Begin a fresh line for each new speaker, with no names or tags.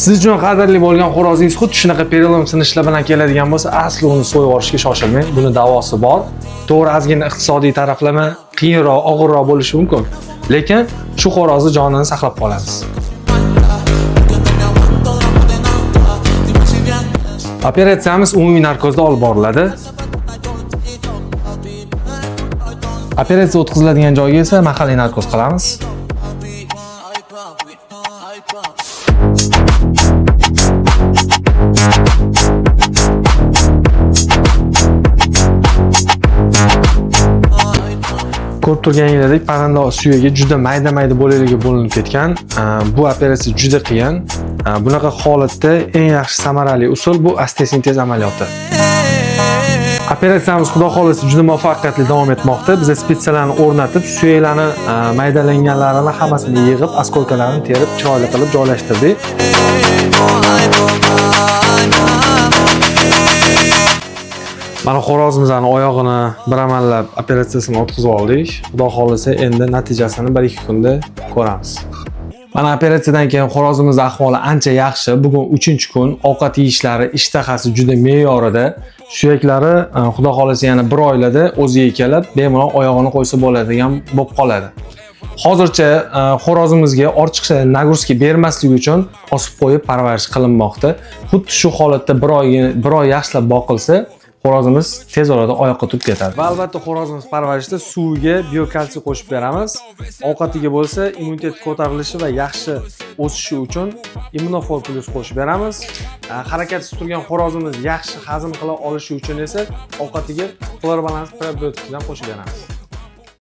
Siz uchun qadrli bo'lgan xo'rozingiz xuddi shunaqa perelom sinishlar bilan keladigan bo'lsa, asli uni so'yib olishga shoshilmang. Buni davosi bor. To'g'ri, ozgina iqtisodiy taraflama qiyinroq, og'irroq bo'lishi mumkin. Lekin shu xo'rozni jonini saqlab qolamiz. Operatsiyamiz umumiy narkozda olib boriladi. Operatsiya o'tkaziladigan joyga esa mahalliy narkoz qilamiz. Ko'rib turganingizdek, parranda suyagi juda mayda-mayda bo'laklarga bo'linib ketgan. Bu operatsiya juda qiyin. Bunaqa holatda eng yaxshi samarali usul bu ostesintez amaliyoti. Operatsiyamiz xudo xolasa juda muvaffaqiyatli davom etmoqda. Biz spetsiyalarni o'rnatib, suyaklarni maydalanganlarini hammasini yig'ib, askolkalarini terib, chiroyli qilib joylashtirdik. Mana xo'rozimizning oyog'ini bir amallab operatsiyasini o'tkazib oldik. Xudo xolasa endi natijasini 1-2 kunda ko'ramiz. Mana operatsiyadan keyin xo'rozimizning ahvoli ancha yaxshi. Bugun 3-kun, ovqat yeyishlari, ishtahasi juda me'yorida. Suyaklari xudo xolasa yana 1 oylarda o'ziga kelib, bemalol oyog'ini qo'ysa bo'ladigan bo'lib qoladi. Hozircha xo'rozimizga ortiqcha nagruska bermaslik uchun osib qo'yib parvarish qilinmoqda. Xuddi shu holatda 1 oy yaxshilab boqilsa, xo'rozimiz tez orada oyoqqa turib ketadi. Va albatta xo'rozimiz parvarishda suviga biokalsiy qo'shib beramiz. Ovqatiga bo'lsa immunitet ko'tarilishi va yaxshi o'sishi uchun immunofor plus qo'shib beramiz. Harakatsiz turgan xo'rozimiz yaxshi hazm qila olishi uchun esa ovqatiga chlorobalans probiotikdan qo'shib beramiz.